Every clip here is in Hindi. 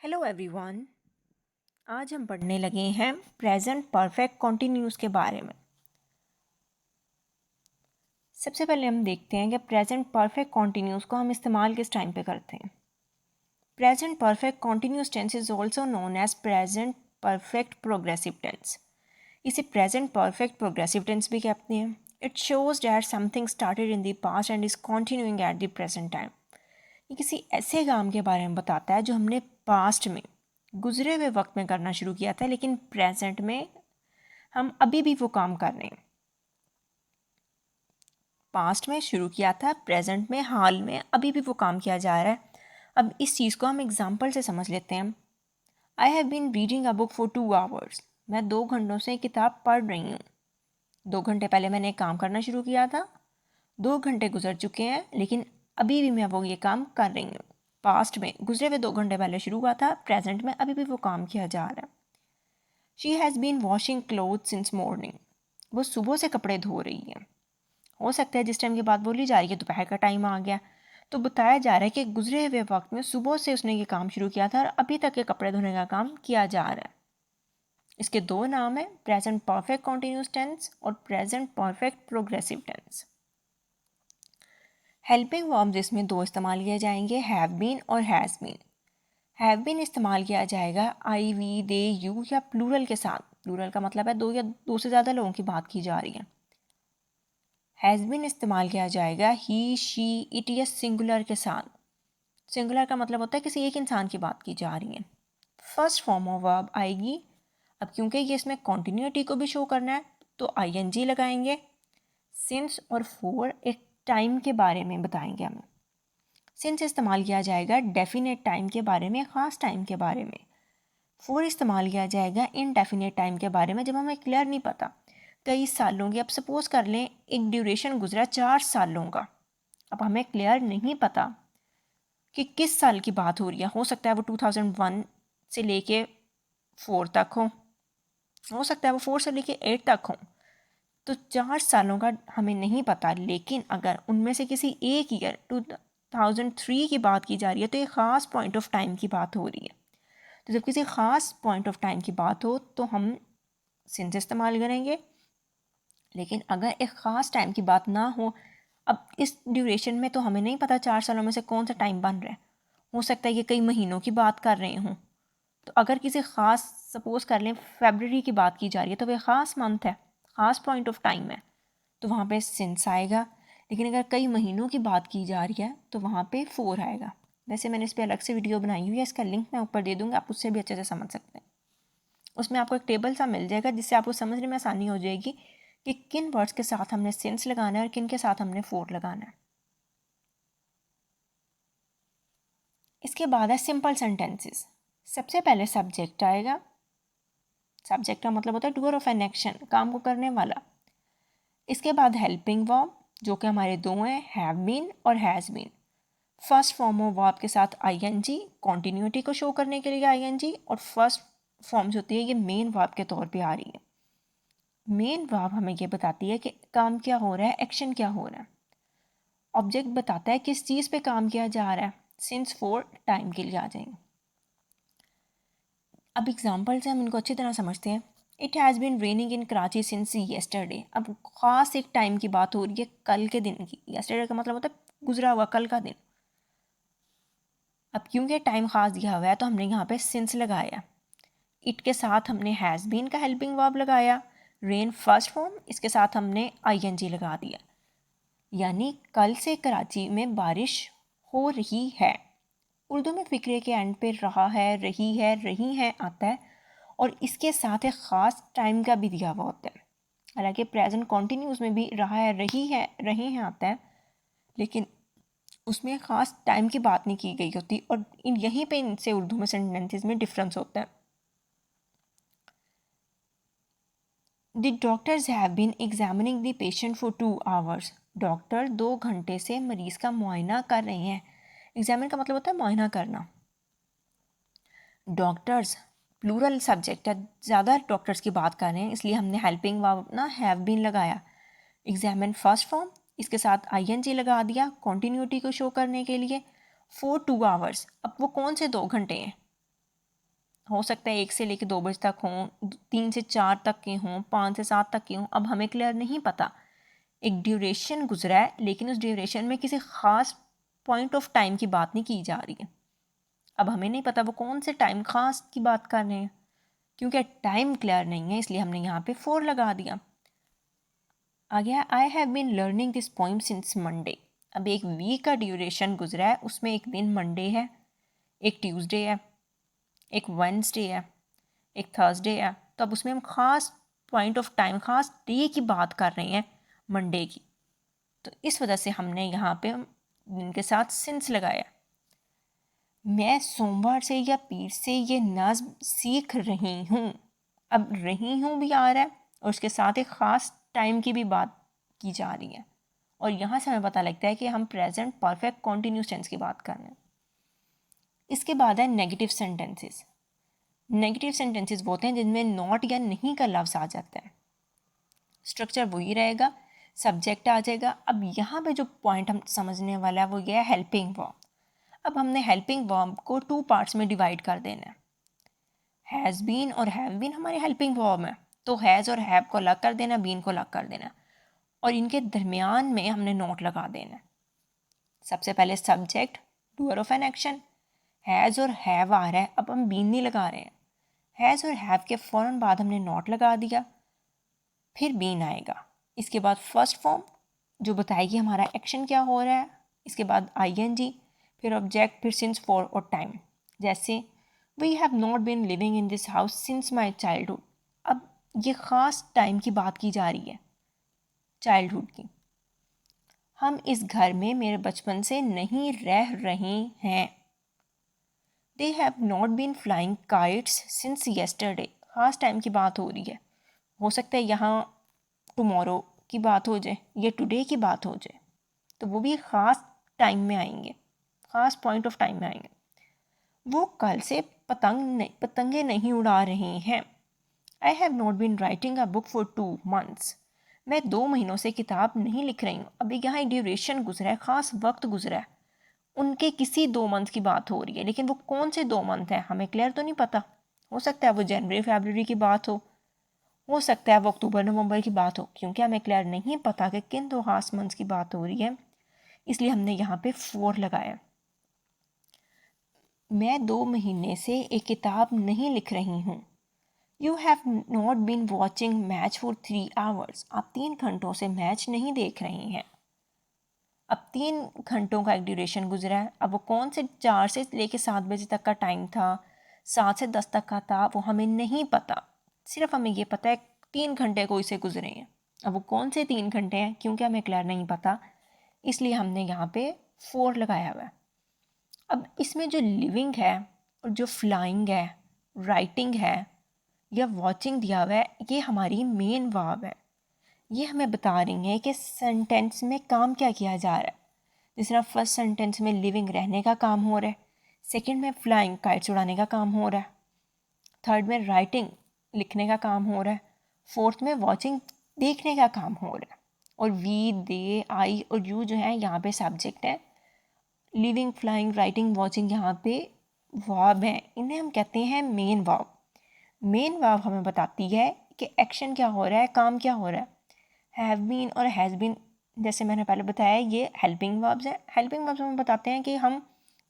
Hello everyone. आज हम पढ़ने लगे हैं प्रेजेंट परफेक्ट कॉन्टिन्यूस के बारे में। सबसे पहले हम देखते हैं कि प्रेजेंट परफेक्ट कॉन्टिन्यूस को हम इस्तेमाल किस टाइम पे करते हैं। Present perfect continuous tense is also known as present perfect progressive tense. इसे प्रेजेंट परफेक्ट प्रोग्रेसिव टेंस भी कहते हैं। It shows that something started in the past and is continuing at the present time. ये किसी ऐसे काम के बारे में बताता है जो हमने पास्ट में गुजरे हुए वक्त में करना शुरू किया था, लेकिन प्रेजेंट में हम अभी भी वो काम कर रहे हैं। पास्ट में शुरू किया था, प्रेजेंट में हाल में अभी भी वो काम किया जा रहा है। अब इस चीज़ को हम एग्जाम्पल से समझ लेते हैं। I have been reading a book for 2 hours. मैं 2 घंटों से किताब पढ़ रही हूँ। 2 घंटे पहले मैंने एक काम करना शुरू किया था, 2 घंटे गुजर चुके हैं, लेकिन अभी भी मैं वो ये काम कर रही हूँ। पास्ट में गुजरे हुए 2 घंटे पहले शुरू हुआ था, प्रेजेंट में अभी भी वो काम किया जा रहा है। She has been washing cloth since morning. वो सुबह से कपड़े धो रही है। हो सकता है जिस टाइम की बात बोली जा रही है दोपहर का टाइम आ गया, तो बताया जा रहा है कि गुजरे हुए वक्त में सुबह से उसने ये काम शुरू किया था और अभी तक ये कपड़े धोने का काम किया जा रहा है। इसके दो नाम है, प्रेजेंट परफेक्ट कॉन्टिन्यूस टेंस और present perfect progressive tense. Helping verbs इसमें दो इस्तेमाल किए जाएंगे, हैव बीन और हैज़ बीन। हैव बीन इस्तेमाल किया जाएगा आई वी दे यू या प्लूरल के साथ। प्लूरल का मतलब है दो या दो से ज़्यादा लोगों की बात की जा रही है। हैज़ बीन इस्तेमाल किया जाएगा ही शी इट या सिंगुलर के साथ। सिंगुलर का मतलब होता है किसी एक इंसान की बात की जा रही है। फर्स्ट फॉर्म ऑफ वर्ब आएगी। अब क्योंकि ये इसमें कॉन्टिन्यूटी को भी शो करना है तो आईएनजी लगाएंगे। सिंस और फॉर एक टाइम के बारे में बताएंगे हमें। सिंस इस्तेमाल किया जाएगा डेफिनेट टाइम के बारे में, ख़ास टाइम के बारे में। फॉर इस्तेमाल किया जाएगा इनडेफिनेट टाइम के बारे में, जब हमें क्लियर नहीं पता कई सालों की। अब सपोज कर लें एक ड्यूरेशन गुजरा 4 सालों का, अब हमें क्लियर नहीं पता कि किस साल की बात हो रही है। हो सकता है वो 2001 से लेके 4 तक हो सकता है वो 4 से लेके 8 तक हो। तो 4 सालों का हमें नहीं पता, लेकिन अगर उनमें से किसी एक ईयर 2003 की बात की जा रही है तो एक ख़ास पॉइंट ऑफ टाइम की बात हो रही है। तो जब किसी ख़ास पॉइंट ऑफ टाइम की बात हो तो हम सिंस इस्तेमाल करेंगे। लेकिन अगर एक ख़ास टाइम की बात ना हो, अब इस ड्यूरेशन में तो हमें नहीं पता 4 सालों में से कौन सा टाइम बन रहा है। हो सकता है कि कई महीनों की बात कर रहे हों। तो अगर किसी ख़ास सपोज़ कर लें फेबररी की बात की जा रही है तो वह ख़ास मंथ है, ख़ास पॉइंट ऑफ टाइम है, तो वहाँ पे सिंस आएगा। लेकिन अगर कई महीनों की बात की जा रही है तो वहाँ पे फोर आएगा। वैसे मैंने इस पर अलग से वीडियो बनाई हुई है, इसका लिंक मैं ऊपर दे दूँगी, आप उससे भी अच्छे से समझ सकते हैं। उसमें आपको एक टेबल सा मिल जाएगा जिससे आपको समझने में आसानी हो जाएगी कि किन वर्ड्स के साथ हमने सिंस लगाना है और किन के साथ हमने फोर लगाना है। इसके बाद है सिंपल सेंटेंसेस। सबसे पहले सब्जेक्ट आएगा। सब्जेक्ट का मतलब होता है डूअर ऑफ एन एक्शन, काम को करने वाला। इसके बाद हेल्पिंग वर्ब जो कि हमारे दो हैं, हैव बीन और has been. First form of verb के साथ आईएनजी, कॉन्टिन्यूटी को शो करने के लिए आईएनजी, और फर्स्ट फॉर्म्स होती है ये मेन वर्ब के तौर पे आ रही है। मेन वर्ब हमें ये बताती है कि काम क्या हो रहा है, एक्शन क्या हो रहा है। ऑब्जेक्ट बताता है किस चीज़ पे काम किया जा रहा है। सिंस फोर टाइम के लिए आ जाएंगे। अब एग्जाम्पल से हम इनको अच्छी तरह समझते हैं। It has been raining in Karachi since yesterday. अब ख़ास एक टाइम की बात हो रही है, कल के दिन की। येस्टरडे का मतलब होता है गुजरा हुआ, कल का दिन। अब क्योंकि टाइम ख़ास दिया हुआ है तो हमने यहाँ पे सिंस लगाया। इट के साथ हमने हैज़ बीन का हेल्पिंग वर्ब लगाया। रेन फर्स्ट फॉर्म, इसके साथ हमने आईएनजी लगा दिया। यानी कल से कराची में बारिश हो रही है। उर्दू में फ़िक्रे के एंड पे रहा है, रही है आता है, और इसके साथ एक ख़ास टाइम का भी दिया हुआ होता है। हालांकि प्रेजेंट कॉन्टिन्यूस में भी रहा है, रही है आता है, लेकिन उसमें ख़ास टाइम की बात नहीं की गई होती, और यहीं पे इनसे उर्दू में सेंटेंसेस में डिफरेंस होता है। The doctors have been examining the patient for 2 hours. Doctor 2 घंटे से मरीज़ का मुआयना कर रहे हैं। एग्जामिन का मतलब होता है मुआयना करना। डॉक्टर्स प्लूरल सब्जेक्ट है, ज़्यादा डॉक्टर्स की बात कर रहे हैं, इसलिए हमने हेल्पिंग वर्ब ना हैव बीन लगाया। एग्जामिन फर्स्ट फॉर्म, इसके साथ आईएनजी लगा दिया कॉन्टिन्यूटी को शो करने के लिए। फॉर 2 आवर्स, अब वो कौन से 2 घंटे हैं? हो सकता है 1 से लेकर 2 बजे तक हों, 3 से 4 तक के हों, 5 से 7 तक के हों, अब हमें क्लियर नहीं पता। एक ड्यूरेशन गुजरा है, लेकिन उस ड्यूरेशन में किसी ख़ास पॉइंट ऑफ टाइम की बात नहीं की जा रही है। अब हमें नहीं पता वो कौन से टाइम ख़ास की बात कर रहे हैं। क्योंकि टाइम क्लियर नहीं है, इसलिए हमने यहाँ पे 4 लगा दिया। आ गया I have been learning this poem since Monday. अब एक वीक का ड्यूरेशन गुजरा है, उसमें एक दिन मंडे है, एक ट्यूसडे है, एक वेडनेसडे है, एक थर्सडे है। तो अब उसमें हम ख़ास पॉइंट ऑफ टाइम, ख़ास डे की बात कर रहे हैं, मंडे की। तो इस वजह से हमने यहाँ पे इनके साथ सिंस लगाया। मैं सोमवार से या पीर से ये नज़्म सीख रही हूँ। अब रही हूँ भी आ रहा है और उसके साथ एक ख़ास टाइम की भी बात की जा रही है, और यहाँ से हमें पता लगता है कि हम प्रेजेंट परफेक्ट कॉन्टीन्यूस टेंस की बात कर रहे हैं। इसके बाद है नेगेटिव सेंटेंसेस। नेगेटिव सेंटेंसेस वो होते हैं जिनमें नॉट या नहीं का लफ्ज़ आ जाता है। स्ट्रक्चर वही रहेगा, सब्जेक्ट आ जाएगा। अब यहाँ पे जो पॉइंट हम समझने वाला है वो ये है हेल्पिंग वर्ब। अब हमने हेल्पिंग वर्ब को 2 पार्ट्स में डिवाइड कर देना है। हैज़ बीन और हैव बीन हमारे हेल्पिंग वर्ब है, तो हैज़ और हैव को अलग कर देना, बीन को अलग कर देना, और इनके दरमियान में हमने नोट लगा देना। सबसे पहले subject, doer of an action, has और हैव आ रहा है, अब हम बीन नहीं लगा रहे हैं। हैज़ और हैव के फ़ौरन बाद हमने नोट लगा दिया, फिर बीन आएगा। इसके बाद फर्स्ट फॉर्म जो बताएगी हमारा एक्शन क्या हो रहा है, इसके बाद आईएनजी, फिर ऑब्जेक्ट, फिर सिंस, फॉर और टाइम। जैसे we have not been living in this house since my childhood. अब ये ख़ास टाइम की बात की जा रही है, चाइल्डहुड की। हम इस घर में मेरे बचपन से नहीं रह रहे हैं। They have not been flying kites since yesterday. ख़ास टाइम की बात हो रही है, हो सकता है यहाँ टुमारो की बात हो जाए या टुडे की बात हो जाए, तो वो भी ख़ास टाइम में आएंगे, ख़ास पॉइंट ऑफ टाइम में आएंगे। वो कल से पतंगे नहीं उड़ा रहे हैं। I have not been writing a book for 2 months। मैं 2 महीनों से किताब नहीं लिख रही हूँ। अभी यहाँ एक ड्यूरेशन गुजरा है, ख़ास वक्त गुजरा है, उनके किसी 2 मंथ की बात हो रही है, लेकिन वो कौन से 2 मंथ हैं हमें क्लियर तो नहीं पता। हो सकता है वो जनवरी फरवरी की बात हो सकता है वो अक्टूबर नवंबर की बात हो, क्योंकि हमें क्लियर नहीं पता कि किन 2 खास मंथ्स की बात हो रही है, इसलिए हमने यहाँ पे 4 लगाया। मैं 2 महीने से एक किताब नहीं लिख रही हूँ। You have not been watching match for 3 hours। आप 3 घंटों से मैच नहीं देख रहे हैं। अब 3 घंटों का एक ड्यूरेशन गुजरा है, अब वो कौन से 4 से लेकर 7 बजे तक का टाइम था, 7 से 10 तक का था, वो हमें नहीं पता। सिर्फ हमें ये पता है 3 घंटे कोई से गुजरे हैं। अब वो कौन से 3 घंटे हैं, क्योंकि हमें क्लियर नहीं पता, इसलिए हमने यहाँ पे 4 लगाया हुआ है। अब इसमें जो लिविंग है और जो फ्लाइंग है, राइटिंग है या वॉचिंग दिया हुआ है, ये हमारी मेन वर्ब है। ये हमें बता रही है कि सेंटेंस में काम क्या किया जा रहा है। जिस तरह फर्स्ट सेंटेंस में लिविंग रहने का काम हो रहा है, सेकंड में फ्लाइंग काइट्स उड़ाने का काम हो रहा है, थर्ड में राइटिंग लिखने का काम हो रहा है, फोर्थ में वॉचिंग देखने का काम हो रहा है, और वी, दे, आई और यू जो है यहाँ पे सब्जेक्ट है। लिविंग, फ्लाइंग, राइटिंग, वॉचिंग यहाँ पे वर्ब हैं, इन्हें हम कहते हैं मेन वर्ब। मेन वर्ब हमें बताती है कि एक्शन क्या हो रहा है, काम क्या हो रहा है। हैव बीन और हैज़ बीन, जैसे मैंने पहले बताया, ये हेल्पिंग वर्ब्स हैं। हेल्पिंग वर्ब्स हमें बताते हैं कि हम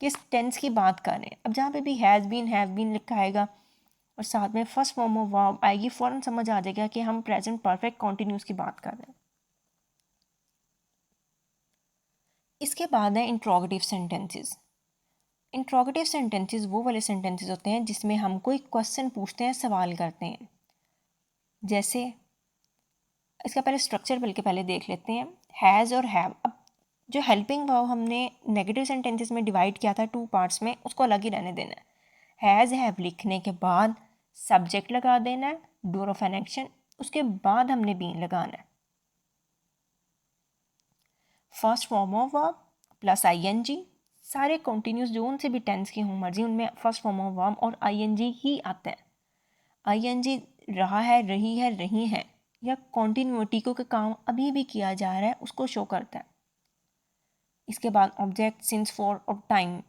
किस टेंस की बात कर रहे हैं। अब जहाँ पे भी हैज़ बीन, हैव बीन लिखा आएगा और साथ में फर्स्ट फॉर्म ऑफ वर्ब आएगी, फ़ौरन समझ आ जाएगा कि हम प्रेजेंट परफेक्ट कॉन्टीन्यूस की बात कर रहे हैं। इसके बाद है इंट्रोगेटिव सेंटेंसेस। इंट्रोगेटिव सेंटेंसेस वो वाले सेंटेंसेस होते हैं जिसमें हम कोई क्वेश्चन पूछते हैं, सवाल करते हैं। जैसे इसका पहले स्ट्रक्चर बल्कि पहले देख लेते हैं, हैज़ और हैव। अब जो हेल्पिंग वर्ब हमने नेगेटिव सेंटेंसेस में डिवाइड किया था 2 पार्ट्स में, उसको अलग ही रहने देना है। हैज़ हैव लिखने के बाद सब्जेक्ट लगा देना है, डूअर ऑफ एन एक्शन, उसके बाद हमने बीन लगाना है। First form of verb plus ING, सारे कॉन्टीन्यूस जो उनसे भी टेंस की हों मर्जी, उनमें फर्स्ट फॉर्म ऑफ वर्ब और आईएनजी ही आता है। आईएनजी रहा है, रही है, रही है, या कॉन्टीन्यूटी को का काम अभी भी किया जा रहा है उसको शो करता है। इसके बाद ऑब्जेक्ट, सिंस, फॉर और टाइम,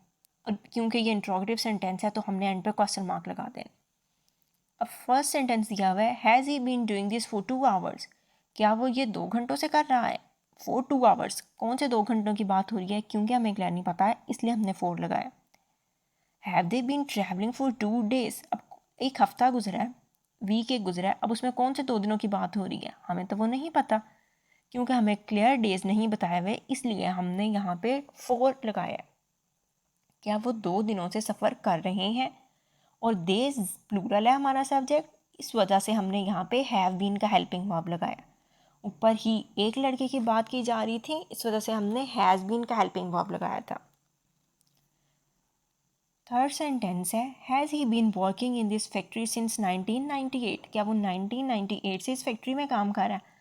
और क्योंकि ये इंट्रोगेटिव सेंटेंस है तो हमने एंड पे क्वेश्चन मार्क लगा देना। अब फर्स्ट सेंटेंस दिया हुआ है, has he been doing this for 2 hours, क्या वो ये 2 घंटों से कर रहा है। फॉर 2 आवर्स, कौन से 2 घंटों की बात हो रही है, क्योंकि हमें क्लियर नहीं पता है इसलिए हमने 4 लगाया। Have they been travelling for 2 days, अब एक हफ्ता गुजरा है, वीक एक गुजरा है, अब उसमें कौन से 2 दिनों की बात हो रही है, हमें तो वो नहीं पता, क्योंकि हमें क्लियर डेज नहीं बताए हुए इसलिए हमने यहाँ पे 4 लगाया। क्या वो 2 दिनों से सफ़र कर रहे हैं, और डेज प्लूरल है हमारा सब्जेक्ट, इस वजह से हमने यहाँ पे हैव बीन का हेल्पिंग वर्ब लगाया। ऊपर ही एक लड़के की बात की जा रही थी, इस वजह से हमने हैज़ बीन का हेल्पिंग वर्ब लगाया था। थर्ड सेंटेंस है, has he been working in this factory since 1998, क्या वो 1998 से इस फैक्ट्री में काम कर रहा है।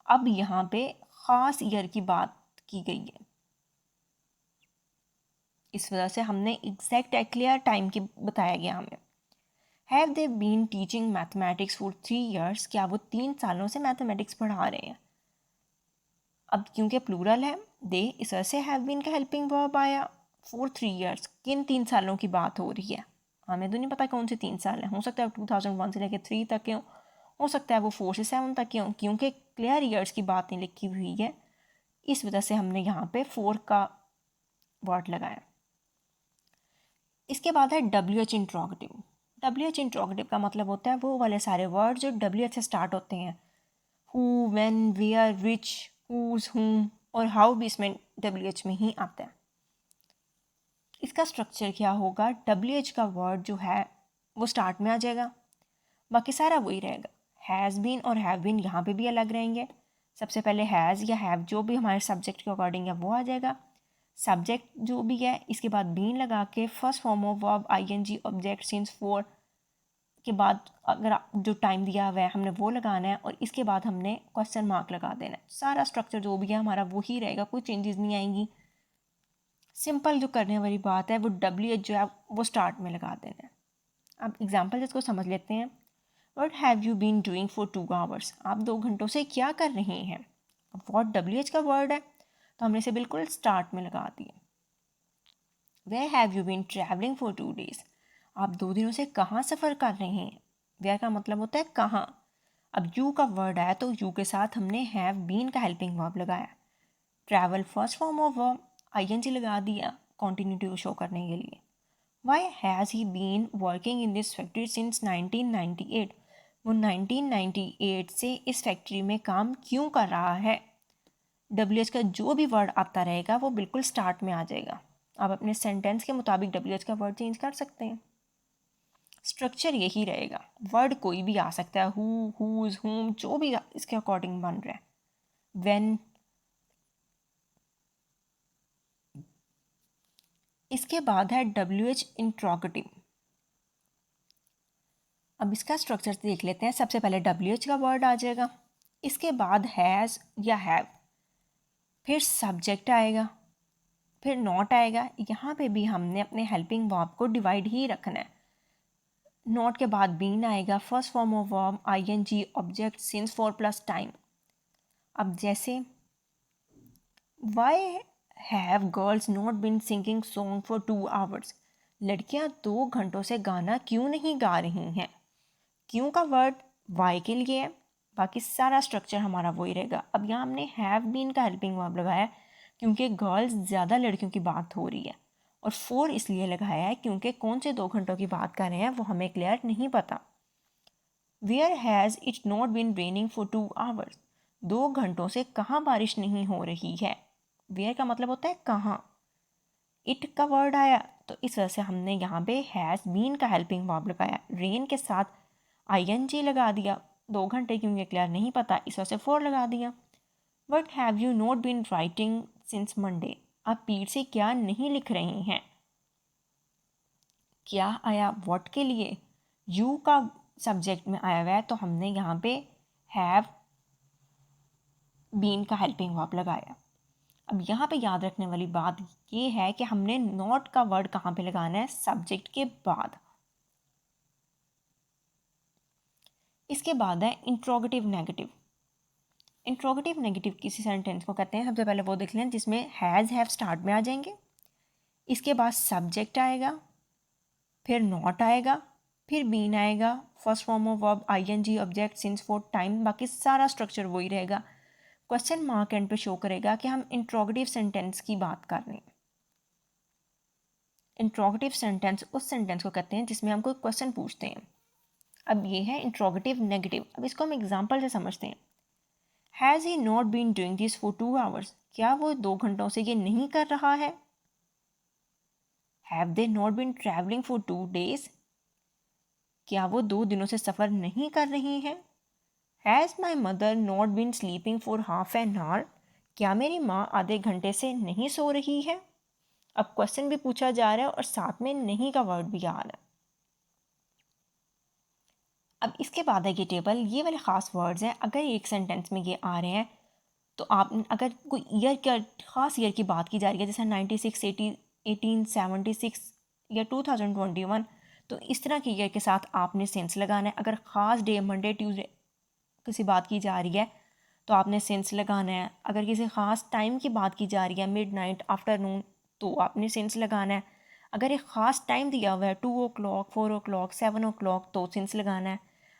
अब यहाँ पे ख़ास ईयर की बात की गई है, इस वजह से हमने एग्जैक्ट क्लियर टाइम की बताया गया हमें। Have they been teaching mathematics for 3 years, क्या वो 3 सालों से मैथमेटिक्स पढ़ा रहे हैं। अब क्योंकि प्लूरल है दे, इस वजह से हैव बीन का हेल्पिंग वर्ब आया। फॉर 3 ईयर्स, किन 3 सालों की बात हो रही है, हमें तो नहीं पता कौन से 3 साल हैं, हो सकता है 2001 से लेकर 3 तक के हो सकता है वो 4 से 7 तक के हों, क्योंकि क्लियर ईयर्स की बात नहीं लिखी हुई है, इस वजह से हमने यहाँ पे 4 का वर्ड लगाया। इसके बाद है WH इंट्रोगेटिव। WH इंट्रोगेटिव का मतलब होता है वो वाले सारे वर्ड जो WH से स्टार्ट होते हैं, who, when, where, which, whose, whom और हाउ भी इसमें WH में ही आता है। इसका स्ट्रक्चर क्या होगा, WH का वर्ड जो है वो स्टार्ट में आ जाएगा, बाकी सारा वही रहेगा। हैज़ बीन और हैव बीन यहाँ पे भी अलग रहेंगे, सबसे पहले हैज़ या हैव जो भी हमारे सब्जेक्ट के अकॉर्डिंग है वो आ जाएगा, सब्जेक्ट जो भी है इसके बाद बीन लगा के first form of verb ING object since 4 के बाद अगर जो टाइम दिया हुआ है हमने वो लगाना है, और इसके बाद हमने क्वेश्चन मार्क लगा देना है। सारा स्ट्रक्चर जो भी है हमारा वो ही रहेगा, कोई चेंजेस नहीं आएंगी। सिंपल जो करने वाली बात है वो WH जो है वो स्टार्ट में लगा देना है। अब एग्जाम्पल इसको समझ लेते हैं। What have you been doing for 2 hours, आप 2 घंटों से क्या कर रहे हैं। अब वॉट WH का वर्ड है तो हमने इसे बिल्कुल स्टार्ट में लगा दिया। Where have you been travelling for 2 days, आप 2 दिनों से कहाँ सफ़र कर रहे हैं। वेयर का मतलब होता है कहाँ। अब यू का वर्ड आया तो यू के साथ हमने हैव बीन का हेल्पिंग वर्ब लगाया। Travel first form of verb ING लगा दिया कॉन्टिन्यूटी को शो करने के लिए। Why has he been working in this factory since 1998, वो 1998 से इस फैक्ट्री में काम क्यों कर रहा है। WH का जो भी वर्ड आता रहेगा वो बिल्कुल स्टार्ट में आ जाएगा। आप अपने सेंटेंस के मुताबिक WH का वर्ड चेंज कर सकते हैं, स्ट्रक्चर यही रहेगा। वर्ड कोई भी आ सकता है, हु, हुज, हुम, जो भी इसके अकॉर्डिंग बन रहा है। व्हेन, इसके बाद है WH इंट्रोगेटिव। अब इसका स्ट्रक्चर देख लेते हैं। सबसे पहले WH का वर्ड आ जाएगा, इसके बाद हैज़ या हैव, फिर सब्जेक्ट आएगा, फिर नॉट आएगा। यहाँ पे भी हमने अपने हेल्पिंग वर्ब को डिवाइड ही रखना है। नॉट के बाद बीन आएगा, first form of verb ING object since 4 plus time. अब जैसे why have girls not been singing song for 2 hours, लड़कियां 2 घंटों से गाना क्यों नहीं गा रही हैं। क्यों का वर्ड वाई के लिए है, बाकी सारा स्ट्रक्चर हमारा वही रहेगा। अब यहाँ हमने हैव बीन का हेल्पिंग वर्ब लगाया क्योंकि गर्ल्स ज़्यादा लड़कियों की बात हो रही है, और 4 इसलिए लगाया है क्योंकि कौन से 2 घंटों की बात कर रहे हैं वो हमें क्लियर नहीं पता। Where has it not been raining for 2 hours, 2 घंटों से कहाँ बारिश नहीं हो रही है। वेयर का मतलब होता है कहाँ। इट का वर्ड आया तो इस वजह से हमने यहाँ पे हैज़ बीन का हेल्पिंग वर्ब लगाया। रेन के साथ ING लगा दिया, 2 घंटे क्योंकि क्लियर नहीं पता इस वजह से 4 लगा दिया। What have you not been writing since Monday, आप पीर से क्या नहीं लिख रहे हैं। क्या आया वॉट के लिए, यू का सब्जेक्ट में आया हुआ है तो हमने यहाँ पे हैव बीन का हेल्पिंग वर्ब लगाया। अब यहाँ पे याद रखने वाली बात ये है कि हमने नॉट का वर्ड कहाँ पे लगाना है, सब्जेक्ट के बाद। इसके बाद है इंट्रोगेटिव नेगेटिव। इंट्रोगेटिव नेगेटिव किसी सेंटेंस को कहते हैं, सबसे पहले वो देख लें जिसमें हैज़ हैव स्टार्ट में आ जाएंगे, इसके बाद सब्जेक्ट आएगा, फिर नॉट आएगा, फिर बीन आएगा, first form of verb ING, object, since, for, time, बाकी सारा स्ट्रक्चर वही रहेगा। क्वेश्चन मार्क एंड पे शो करेगा कि हम इंट्रोगेटिव सेंटेंस की बात कर रहे हैं। इंट्रोगेटिव सेंटेंस उस सेंटेंस को कहते हैं जिसमें हम कोई क्वेश्चन पूछते हैं। अब ये है इंट्रोगेटिव नेगेटिव। अब इसको हम एग्जाम्पल से समझते हैं। Has he not been doing this for 2 hours, क्या वो 2 घंटों से ये नहीं कर रहा है। Have they not been travelling for 2 days, क्या वो 2 दिनों से सफ़र नहीं कर रही हैं। Has my mother not been sleeping for half an hour, क्या मेरी माँ आधे घंटे से नहीं सो रही है। अब क्वेश्चन भी पूछा जा रहा है और साथ में नहीं का वर्ड भी आ रहा है। अब इसके बाद है ये टेबल, ये वाले ख़ास वर्ड्स हैं। अगर एक सेंटेंस में ये आ रहे हैं तो आप अगर कोई ईयर का ख़ास ईयर की बात की जा रही है, जैसे 96, 80, 1876 या 2021, तो इस तरह के ईयर के साथ आपने सेंस लगाना है। अगर ख़ास डे मंडे ट्यूसडे किसी बात की जा रही है तो आपने सेंस लगाना है। अगर किसी ख़ास टाइम की बात की जा रही है, मिडनाइट, आफ्टरनून, तो आपने सेंस लगाना है। अगर एक ख़ास टाइम दिया हुआ है 2 o'clock, 4 o'clock, 7 o'clock, तो सेंस लगाना है।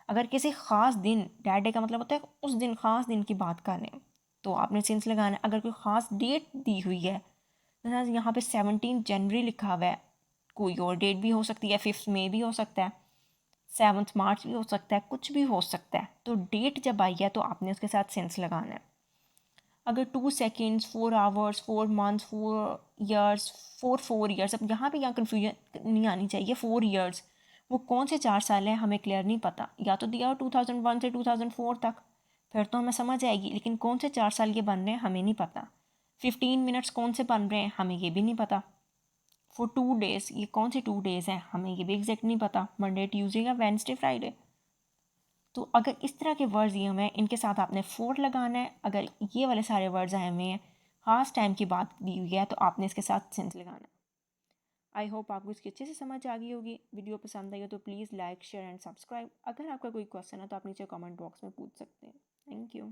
अगर किसी ख़ास दिन, डैट डे का मतलब होता है उस दिन, ख़ास दिन की बात कर रहे हैं, तो आपने सेंस लगाना है। अगर कोई ख़ास डेट दी हुई है, जैसे यहाँ पे 17 जनवरी लिखा हुआ है, कोई और डेट भी हो सकती है, 5 मई भी हो सकता है, 7 मार्च भी हो सकता है, कुछ भी हो सकता है। तो डेट जब आई है तो आपने उसके साथ सेंस लगाना है। अगर 2 seconds, 4 hours, 4 months, 4 years, 4 years, अब यहाँ पे यहाँ कन्फ्यूजन नहीं आनी चाहिए। 4 years वो कौन से 4 साल हैं हमें क्लियर नहीं पता, या तो दिया हो 2001 से 2004 तक, फिर तो हमें समझ आएगी, लेकिन कौन से 4 साल ये बन रहे हैं हमें नहीं पता। 15 मिनट्स कौन से बन रहे हैं हमें ये भी नहीं पता। फॉर 2 days, ये कौन से 2 days हैं हमें ये भी एग्जैक्ट नहीं पता, मंडे, ट्यूसडे या वेडनेसडे, फ्राइडे। तो अगर इस तरह के वर्ड्स दिए हुए हैं, इनके साथ आपने फोर लगाना है। अगर ये वाले सारे वर्ड्स आए हुए हैं, खास टाइम की बात दी हुई है, तो आपने इसके साथ सेंस लगाना है। आई होप आपको इसकी अच्छे से समझ आ गई होगी। वीडियो पसंद आई हो तो please like, share and subscribe. अगर आपका कोई क्वेश्चन है तो आप नीचे कमेंट बॉक्स में पूछ सकते हैं। Thank you.